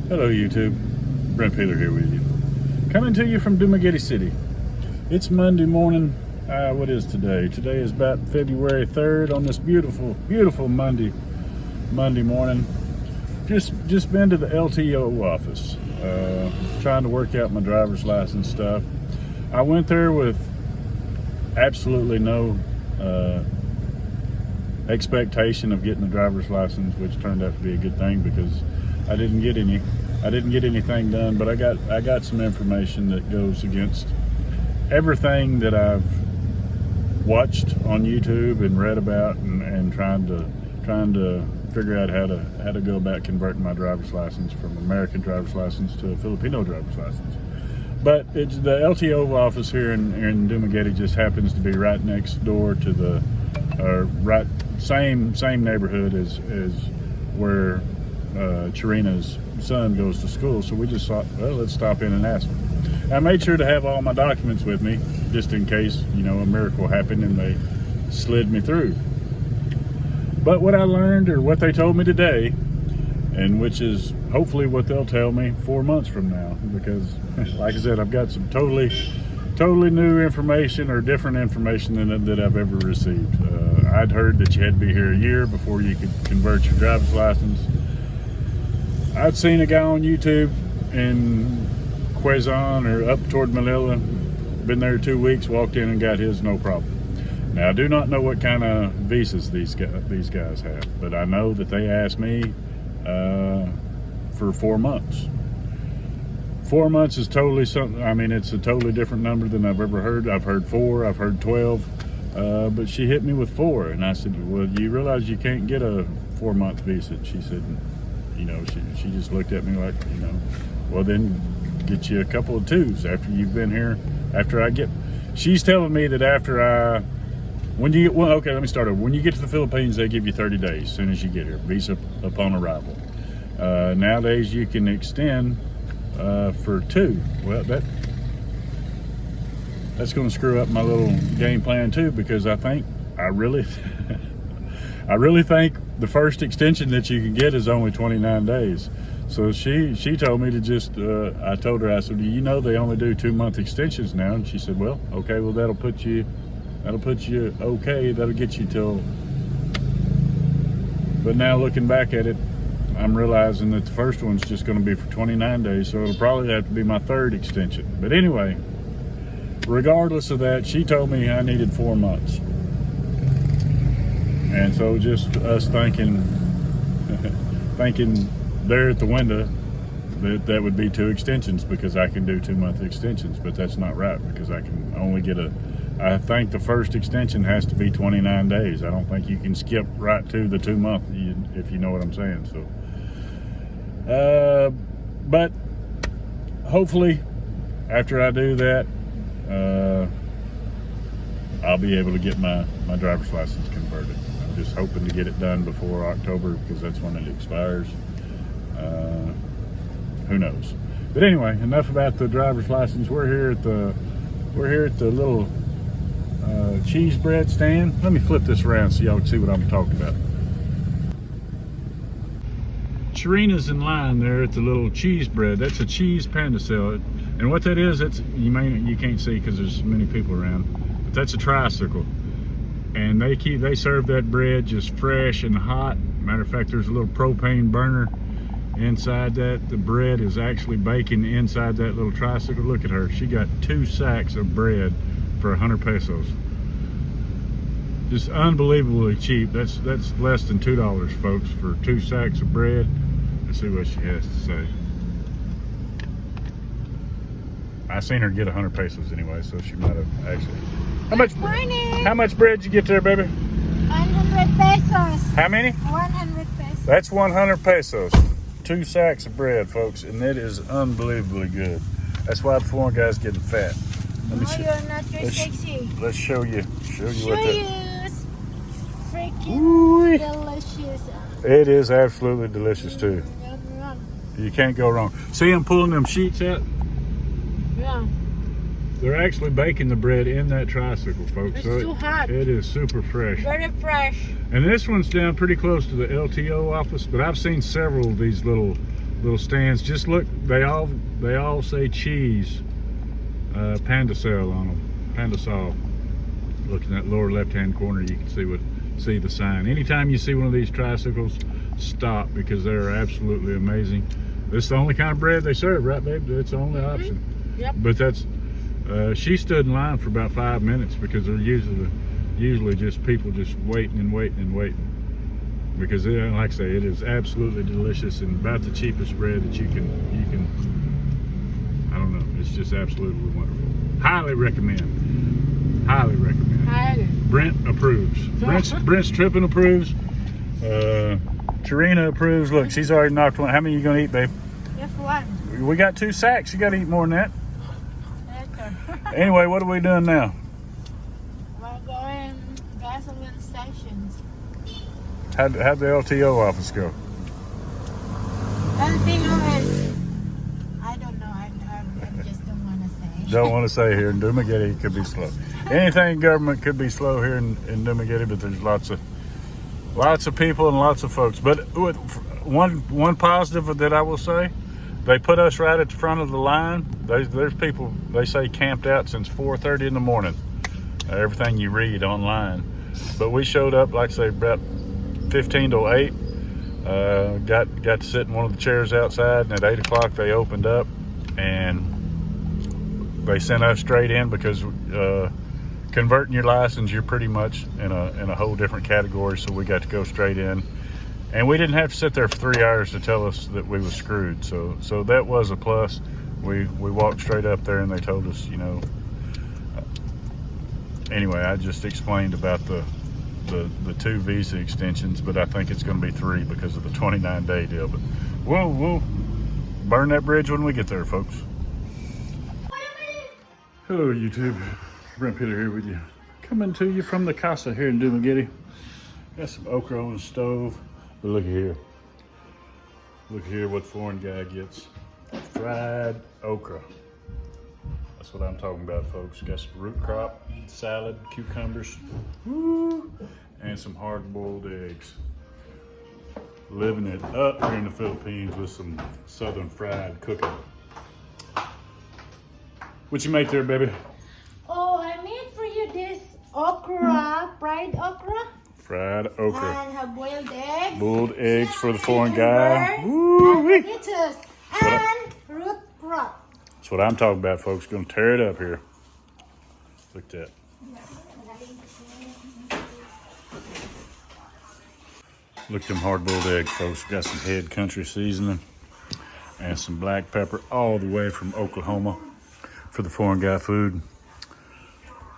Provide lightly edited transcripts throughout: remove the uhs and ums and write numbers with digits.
Hello YouTube, Brent Peeler here with you. Coming to you from Dumaguete City. It's Monday morning. What is today? Today is about February 3rd on this beautiful Monday morning. Just been to the LTO office, trying to work out my driver's license stuff. I went there with absolutely no expectation of getting a driver's license, which turned out to be a good thing because I didn't get anything done, but I got some information that goes against everything that I've watched on YouTube and read about, and trying to figure out how to go about converting my driver's license from American driver's license to a Filipino driver's license. But it's the LTO office here in Dumaguete just happens to be right next door to the same neighborhood as where Charina's son goes to school. So we just thought, well, let's stop in and ask them. I made sure to have all my documents with me just in case, a miracle happened and they slid me through. But what I learned, or what they told me today, and which is hopefully what they'll tell me 4 months from now, because like I said, I've got some totally new information, or different information that I've ever received. I'd heard that you had to be here a year before you could convert your driver's license. I'd seen a guy on YouTube in Quezon, or up toward Manila, been there 2 weeks, walked in and got his, no problem. Now, I do not know what kind of visas these guys have, but I know that they asked me for 4 months. 4 months is totally something. I mean, it's a totally different number than I've ever heard. I've heard 4, I've heard 12, but she hit me with 4, and I said, well, you realize you can't get a 4-month visa? She said, she just looked at me like, well, then get you a couple of 2s after you've been here. She's telling me that okay, let me start over. When you get to the Philippines, they give you 30 days as soon as you get here, visa upon arrival. Nowadays, you can extend for 2. Well, that's going to screw up my little game plan too, because I really think the first extension that you can get is only 29 days. So she told me to just, I told her, I said, they only do 2-month extensions now. And she said, well, okay, well, that'll put you okay. That'll get you till, but now looking back at it, I'm realizing that the first one's just going to be for 29 days. So it'll probably have to be my 3rd extension. But anyway, regardless of that, she told me I needed 4 months. And so just us thinking there at the window that would be 2 extensions, because I can do 2-month extensions, but that's not right, because I can only get I think the first extension has to be 29 days. I don't think you can skip right to the 2-month, if you know what I'm saying. So, but hopefully after I do that, I'll be able to get my driver's license converted. I'm just hoping to get it done before October, because that's when it expires. Who knows? But anyway, enough about the driver's license. We're here at the little cheese bread stand. Let me flip this around so y'all can see what I'm talking about. Charina's in line there at the little cheese bread. That's a cheese panda salad, and what that is, you can't see because there's many people around, but that's a tricycle, and they serve that bread just fresh and hot. Matter of fact, there's a little propane burner inside that. The bread is actually baking inside that little tricycle. Look at her. She got 2 sacks of bread for 100 pesos. Just unbelievably cheap. That's less than $2, folks, for 2 sacks of bread. Let's see what she has to say. I seen her get 100 pesos anyway, so she might have actually. How much bread did you get there, baby? 100 pesos. How many? 100 pesos. That's 100 pesos. 2 sacks of bread, folks, and it is unbelievably good. That's why the foreign guy's getting fat. You're not. You're sexy. Let's show you what that. Freaking delicious. It is absolutely delicious too. You can't go wrong. See them pulling them sheets out? Yeah. They're actually baking the bread in that tricycle, folks. It's too hot. It is super fresh. Very fresh. And this one's down pretty close to the LTO office, but I've seen several of these little little stands. Just look, they all say cheese, Pandasol on them. Pandasol. Look in that lower left-hand corner, you can see the sign. Anytime you see one of these tricycles, stop, because they're absolutely amazing. This is the only kind of bread they serve, right, babe? That's the only option. Yep. But that's she stood in line for about 5 minutes because they're usually just people just waiting and waiting and waiting. Because like I say, it is absolutely delicious and about the cheapest bread that you can. I don't know. It's just absolutely wonderful. Highly recommend. Highly recommend. Highly. Brent approves. Brent's tripping approves. Tarina approves. Look, she's already knocked one. How many are you gonna eat, babe? Just one. We got 2 sacks. You gotta eat more than that. Later. Anyway, what are we doing now? We're going gasoline stations. How'd the LTO office go? Filipino is, I don't know. I just don't want to say. Don't want to say here in Dumaguete it could be slow. Anything government could be slow here in Dumaguete, but there's lots of people and lots of folks. But one positive that I will say, they put us right at the front of the line. There's people, they say, camped out since 4:30 in the morning. Everything you read online. But we showed up, like I say, about 15 to 8. Got to sit in one of the chairs outside, and at 8 o'clock they opened up, and they sent us straight in because converting your license, you're pretty much in a whole different category. So we got to go straight in. And we didn't have to sit there for 3 hours to tell us that we was screwed. So that was a plus. We walked straight up there and they told us, you know. Anyway, I just explained about the 2 visa extensions, but I think it's going to be 3 because of the 29-day deal. But we'll burn that bridge when we get there, folks. Hello, YouTube. Brent Peter here with you. Coming to you from the casa here in Dumaguete. Got some okra on the stove. But look here. Look here what foreign guy gets. Fried okra. That's what I'm talking about, folks. Got some root crop, salad, cucumbers, woo, and some hard-boiled eggs. Living it up here in the Philippines with some southern fried cooking. What you make there, baby? Oh, I made for you this okra, fried okra. Fried okra. And have boiled eggs. Boiled eggs for the foreign guy. Woo-wee. Woo-wee. And root crop. That's what I'm talking about, folks. Gonna tear it up here. Look at that. Look at them hard-boiled eggs, folks. Got some head country seasoning and some black pepper all the way from Oklahoma for the foreign guy food.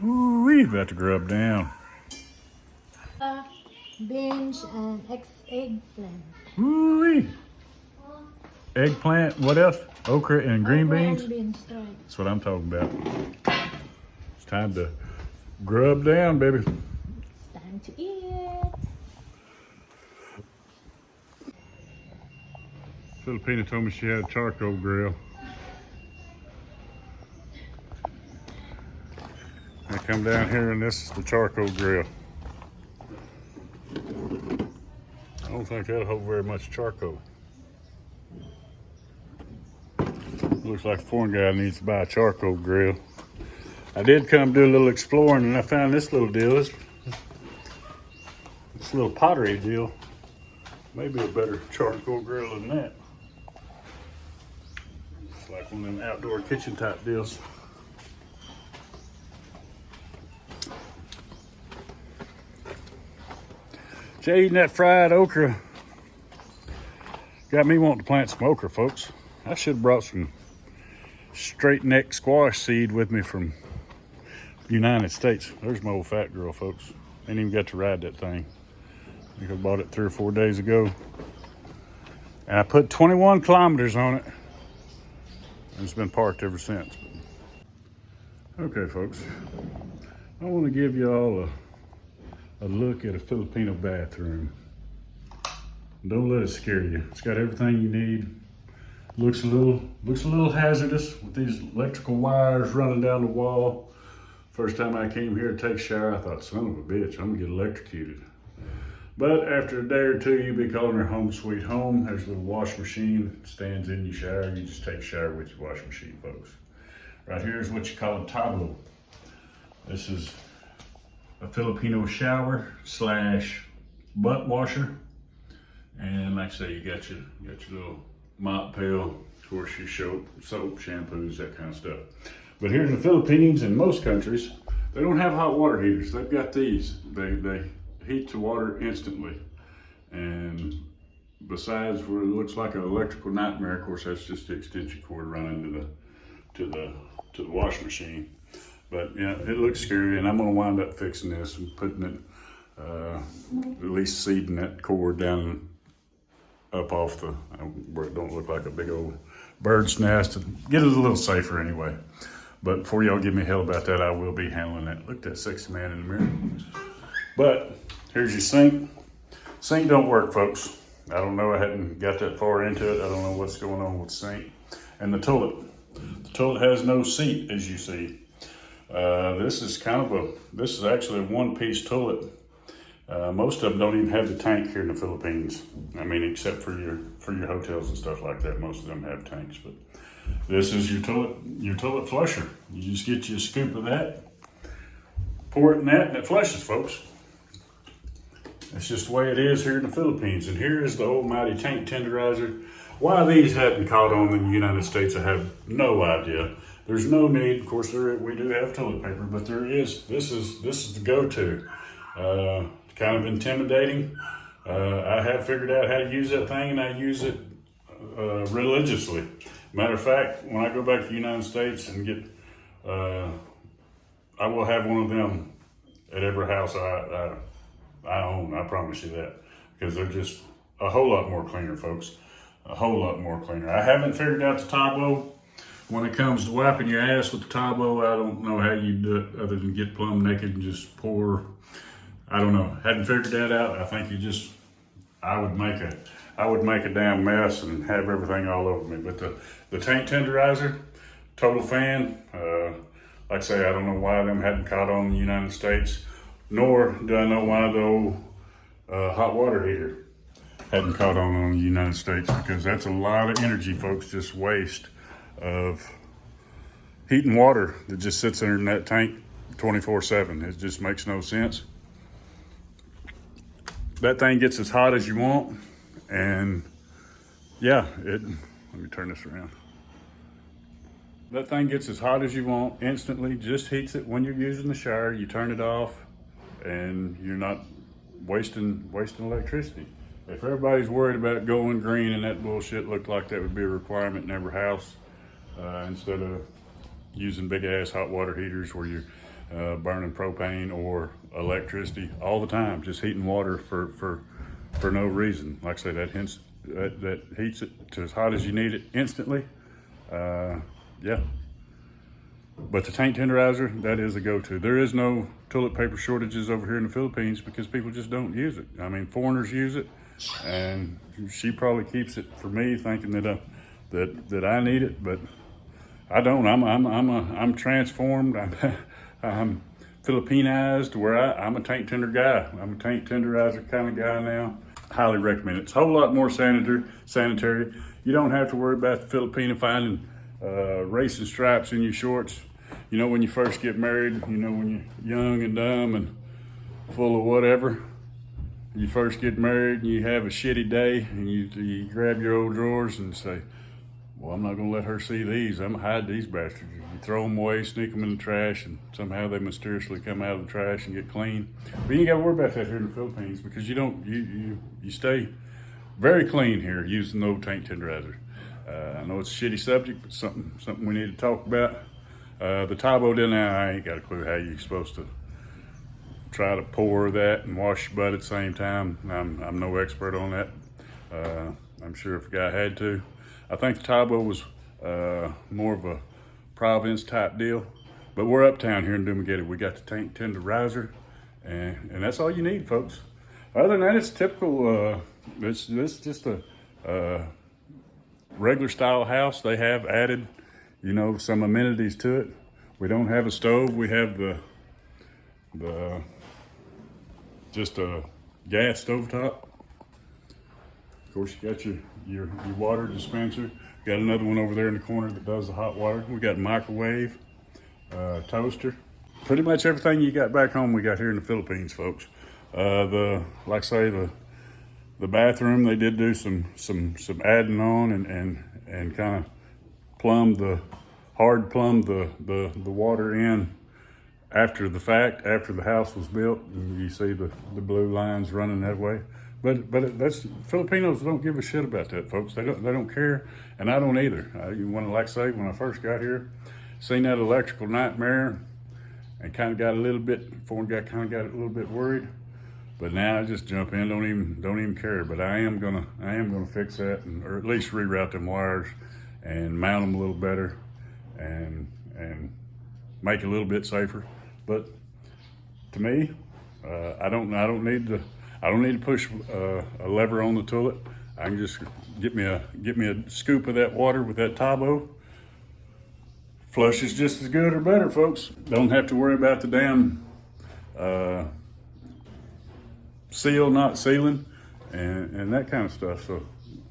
Ooh-wee, about to grub down. Beans and eggplant. Ooh-wee. Eggplant, what else? Okra and green beans? And beans, right. That's what I'm talking about. It's time to grub down, baby. Time to eat. Filipina told me she had a charcoal grill. I come down here and this is the charcoal grill. I don't think that'll hold very much charcoal. Looks like a foreign guy needs to buy a charcoal grill. I did come do a little exploring and I found this little deal. This little pottery deal. Maybe a better charcoal grill than that. It's like one of them outdoor kitchen type deals. Jay eating that fried okra. Got me wanting to plant some okra, folks. I should have brought some straight neck squash seed with me from the United States. There's my old fat girl, folks. Ain't even got to ride that thing. I think I bought it 3 or 4 days ago. And I put 21 kilometers on it. And it's been parked ever since. Okay, folks. I want to give you all a look at a Filipino bathroom. Don't let it scare you. It's got everything you need. Looks a little hazardous with these electrical wires running down the wall. First time I came here to take a shower, I thought, son of a bitch, I'm gonna get electrocuted. But after a day or two, you'll be calling her home sweet home. There's a little wash machine, stands in your shower. You just take a shower with your washing machine, folks. Right here is what you call a tabo. This is a Filipino shower slash butt washer. And like I say, you got your little mop pail, of course your soap, shampoos, that kind of stuff. But here in the Philippines and most countries, they don't have hot water heaters. They've got these. They heat the water instantly. And besides where it looks like an electrical nightmare, of course that's just the extension cord running to the washing machine. But yeah, it looks scary, and I'm gonna wind up fixing this and putting it, at least seeding that cord down up off where it don't look like a big old bird's nest, and get it a little safer anyway. But before y'all give me hell about that, I will be handling that. Look at that sexy man in the mirror. But here's your sink. Sink don't work, folks. I don't know, I hadn't got that far into it. I don't know what's going on with the sink. And the toilet. The toilet has no seat, as you see. This is actually a one-piece toilet. Most of them don't even have the tank here in the Philippines. I mean, except for your hotels and stuff like that. Most of them have tanks, but this is your toilet flusher. You just get you a scoop of that, pour it in that, and it flushes, folks. That's just the way it is here in the Philippines. And here is the almighty tank tenderizer. Why these hadn't caught on in the United States, I have no idea. There's no need, of course, we do have toilet paper, but this is the go-to. Kind of intimidating. I have figured out how to use that thing, and I use it religiously. Matter of fact, when I go back to the United States and get, I will have one of them at every house I own. I promise you that, because they're just a whole lot more cleaner, folks. A whole lot more cleaner. I haven't figured out the tabo. When it comes to wiping your ass with the tabo, I don't know how you do it other than get plumb naked and just pour. I don't know. Hadn't figured that out. I think I would make a damn mess and have everything all over me. But the tank tenderizer, total fan. Like I say, I don't know why them hadn't caught on in the United States, nor do I know why the old hot water heater hadn't caught on in the United States, because that's a lot of energy, folks, just waste of heating water that just sits in that tank 24/7. It just makes no sense. That thing gets as hot as you want, and yeah, let me turn this around. That thing gets as hot as you want instantly, just heats it when you're using the shower. You turn it off, and you're not wasting electricity. If everybody's worried about going green and that bullshit, looked like that would be a requirement in every house, instead of using big ass hot water heaters where you're burning propane or electricity all the time, just heating water for no reason. Like I say, that heats it to as hot as you need it instantly. Yeah. But the tank tenderizer, that is a go-to. There is no toilet paper shortages over here in the Philippines because people just don't use it. I mean, foreigners use it, and she probably keeps it for me, thinking that I need it, but I don't. I'm transformed. I'm Filipinized, where I'm a tank tender guy. I'm a tank tenderizer kind of guy now. Highly recommend it. It's a whole lot more sanitary. You don't have to worry about the Filipino finding racing stripes in your shorts. You know, when you first get married, you know, when you're young and dumb and full of whatever, you first get married and you have a shitty day, and you grab your old drawers and say, well, I'm not gonna let her see these. I'm gonna hide these bastards. You throw them away, sneak them in the trash, and somehow they mysteriously come out of the trash and get clean. But you ain't gotta worry about that here in the Philippines, because you stay very clean here using the old tank tenderizer. I know it's a shitty subject, but something we need to talk about. The tabo, then I ain't got a clue how you're supposed to try to pour that and wash your butt at the same time. I'm no expert on that. I'm sure if a guy had to. I think the tabo was more of a province type deal, but we're uptown here in Dumaguete. We got the tank tenderizer, and that's all you need, folks. Other than that, it's typical. It's just a regular style house. They have added, you know, some amenities to it. We don't have a stove. We have just a gas stovetop. Of course, you got your water dispenser. Got another one over there in the corner that does the hot water. We got microwave, toaster. Pretty much everything you got back home we got here in the Philippines, folks. Like I say, the bathroom, they did do some adding on and kind of hard plumbed the water in after the fact, after the house was built. You see the blue lines running that way. But that's, Filipinos don't give a shit about that, folks. They don't care, and I don't either. Like I say, when I first got here, seen that electrical nightmare, and kind of got a little bit worried. But now I just jump in, don't even care. But I am gonna fix that, or at least reroute them wires and mount them a little better, and make it a little bit safer. But to me, I don't need to push a lever on the toilet. I can just get me a scoop of that water with that Tabo. Flush is just as good or better, folks. Don't have to worry about the damn seal not sealing and that kind of stuff. So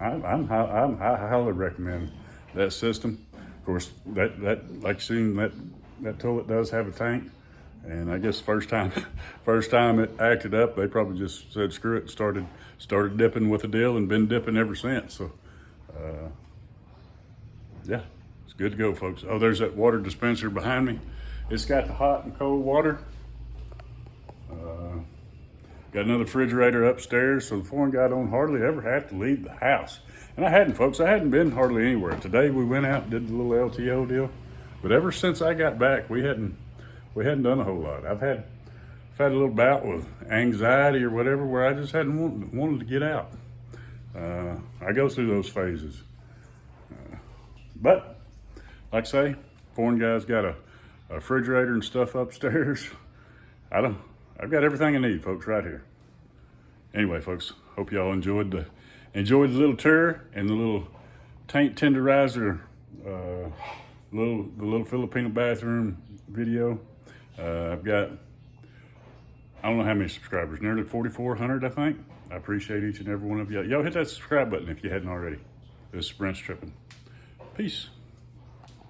I highly recommend that system. Of course, that like you seen, that toilet does have a tank. And I guess first time it acted up, they probably just said screw it, started dipping with the deal, and been dipping ever since. So, yeah, it's good to go, folks. Oh, there's that water dispenser behind me. It's got the hot and cold water. Got another refrigerator upstairs, so the foreign guy don't hardly ever have to leave the house. And I hadn't, folks. I hadn't been hardly anywhere. Today we went out and did the little LTO deal, but ever since I got back, we hadn't done a whole lot. I've had a little bout with anxiety or whatever, where I just hadn't wanted to get out. I go through those phases. But like I say, foreign guy's got a refrigerator and stuff upstairs. I've got everything I need, folks, right here. Anyway, folks, hope y'all enjoyed the little tour and the little taint tenderizer, the little Filipino bathroom video. I've got, I don't know how many subscribers, nearly 4,400, I think. I appreciate each and every one of y'all. Y'all hit that subscribe button if you hadn't already. This is Brent's Tripping. Peace.